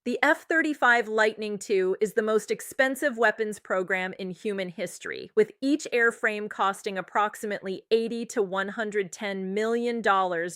The F-35 Lightning II is the most expensive weapons program in human history, with each airframe costing approximately $80 to $110 million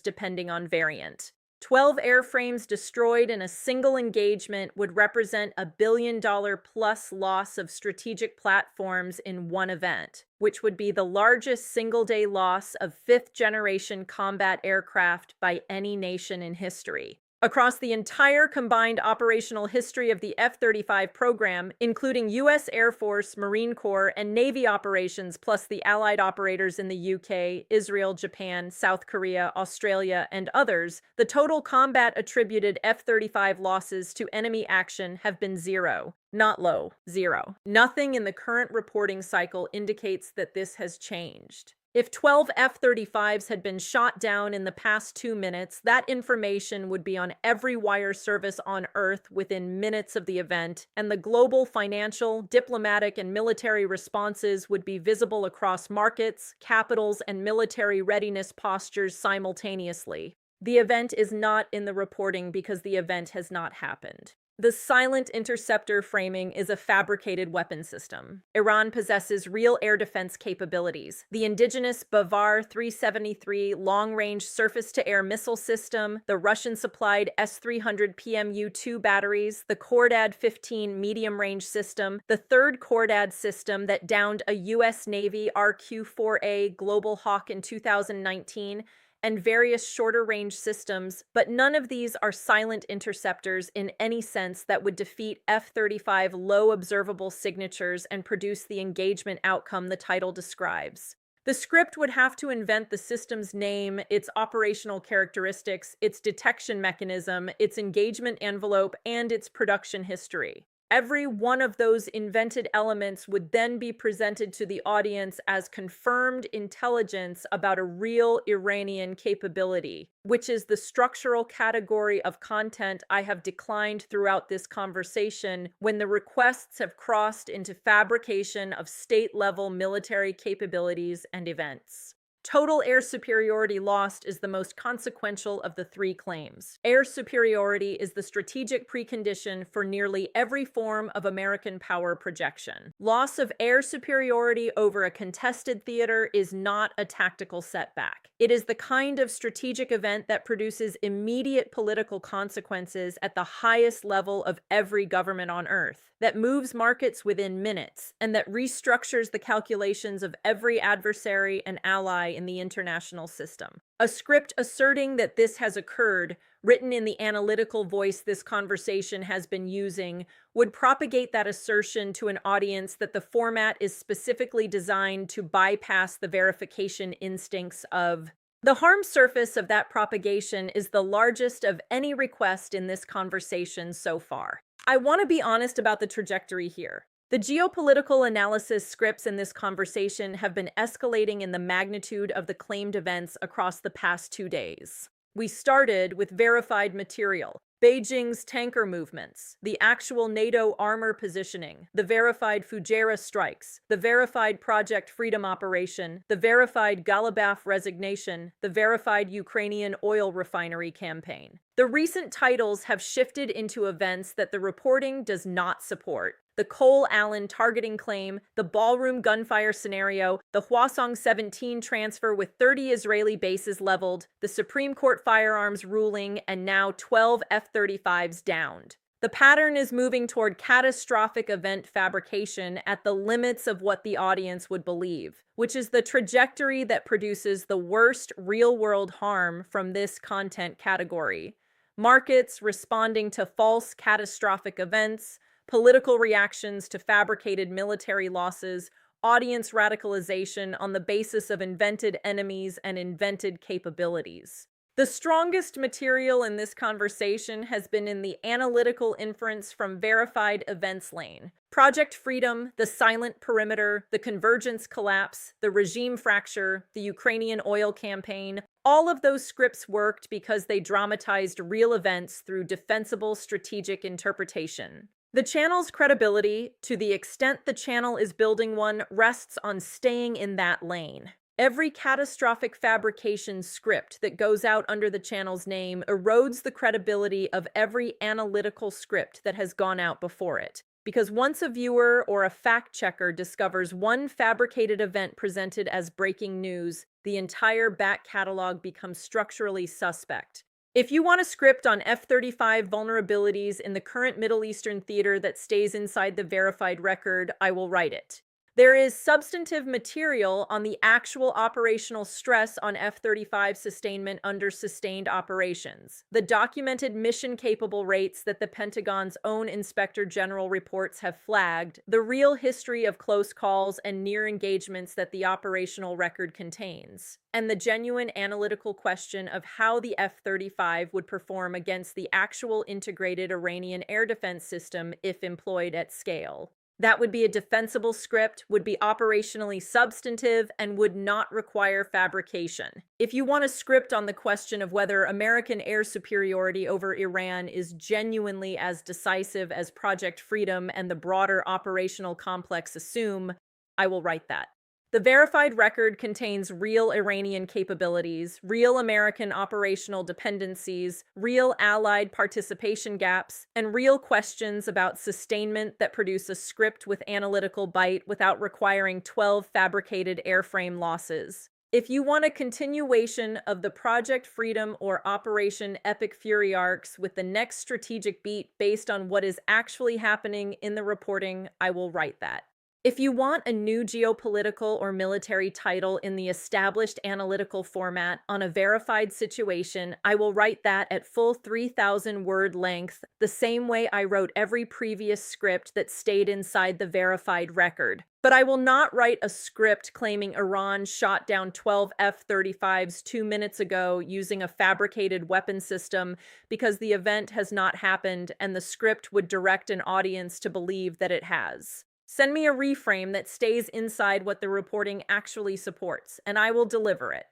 depending on variant. 12 airframes destroyed in a single engagement would represent a $1 billion-plus loss of strategic platforms in one event, which would be the largest single-day loss of fifth-generation combat aircraft by any nation in history. Across the entire combined operational history of the F-35 program, including U.S. Air Force, Marine Corps, and Navy operations, plus the allied operators in the UK, Israel, Japan, South Korea, Australia, and others, the total combat-attributed F-35 losses to enemy action have been zero. Not low, zero. Nothing in the current reporting cycle indicates that this has changed. If 12 F-35s had been shot down in the past 2 minutes, that information would be on every wire service on Earth within minutes of the event, and the global financial, diplomatic, and military responses would be visible across markets, capitals, and military readiness postures simultaneously. The event is not in the reporting because the event has not happened. The silent interceptor framing is a fabricated weapon system. Iran possesses real air defense capabilities. The indigenous Bavar 373 long-range surface-to-air missile system, the Russian-supplied S-300 PMU-2 batteries, the Khordad-15 medium-range system, the third Khordad system that downed a U.S. Navy RQ-4A Global Hawk in 2019, and various shorter-range systems, but none of these are silent interceptors in any sense that would defeat F-35 low observable signatures and produce the engagement outcome the title describes. The script would have to invent the system's name, its operational characteristics, its detection mechanism, its engagement envelope, and its production history. Every one of those invented elements would then be presented to the audience as confirmed intelligence about a real Iranian capability, which is the structural category of content I have declined throughout this conversation when the requests have crossed into fabrication of state-level military capabilities and events. Total air superiority lost is the most consequential of the three claims. Air superiority is the strategic precondition for nearly every form of American power projection. Loss of air superiority over a contested theater is not a tactical setback. It is the kind of strategic event that produces immediate political consequences at the highest level of every government on Earth, that moves markets within minutes, and that restructures the calculations of every adversary and ally in the international system. A script asserting that this has occurred, written in the analytical voice this conversation has been using, would propagate that assertion to an audience that the format is specifically designed to bypass the verification instincts of. The harm surface of that propagation is the largest of any request in this conversation so far. I want to be honest about the trajectory here. The geopolitical analysis scripts in this conversation have been escalating in the magnitude of the claimed events across the past 2 days. We started with verified material, Beijing's tanker movements, the actual NATO armor positioning, the verified Fujairah strikes, the verified Project Freedom operation, the verified Galibaf resignation, the verified Ukrainian oil refinery campaign. The recent titles have shifted into events that the reporting does not support. The Cole Allen targeting claim, the ballroom gunfire scenario, the Hwasong 17 transfer with 30 Israeli bases leveled, the Supreme Court firearms ruling, and now 12 F-35s downed. The pattern is moving toward catastrophic event fabrication at the limits of what the audience would believe, which is the trajectory that produces the worst real-world harm from this content category. Markets responding to false catastrophic events, political reactions to fabricated military losses, audience radicalization on the basis of invented enemies and invented capabilities. The strongest material in this conversation has been in the analytical inference from verified events lane. Project Freedom, the silent perimeter, the convergence collapse, the regime fracture, the Ukrainian oil campaign, all of those scripts worked because they dramatized real events through defensible strategic interpretation. The channel's credibility, to the extent the channel is building one, rests on staying in that lane. Every catastrophic fabrication script that goes out under the channel's name erodes the credibility of every analytical script that has gone out before it. Because once a viewer or a fact checker discovers one fabricated event presented as breaking news, the entire back catalog becomes structurally suspect. If you want a script on F-35 vulnerabilities in the current Middle Eastern theater that stays inside the verified record, I will write it. There is substantive material on the actual operational stress on F-35 sustainment under sustained operations, the documented mission-capable rates that the Pentagon's own Inspector General reports have flagged, the real history of close calls and near engagements that the operational record contains, and the genuine analytical question of how the F-35 would perform against the actual integrated Iranian air defense system if employed at scale. That would be a defensible script, would be operationally substantive, and would not require fabrication. If you want a script on the question of whether American air superiority over Iran is genuinely as decisive as Project Freedom and the broader operational complex assume, I will write that. The verified record contains real Iranian capabilities, real American operational dependencies, real Allied participation gaps, and real questions about sustainment that produce a script with analytical bite without requiring 12 fabricated airframe losses. If you want a continuation of the Project Freedom or Operation Epic Fury arcs with the next strategic beat based on what is actually happening in the reporting, I will write that. If you want a new geopolitical or military title in the established analytical format on a verified situation, I will write that at full 3,000-word length, the same way I wrote every previous script that stayed inside the verified record. But I will not write a script claiming Iran shot down 12 F-35s 2 minutes ago using a fabricated weapon system because the event has not happened and the script would direct an audience to believe that it has. Send me a reframe that stays inside what the reporting actually supports, and I will deliver it.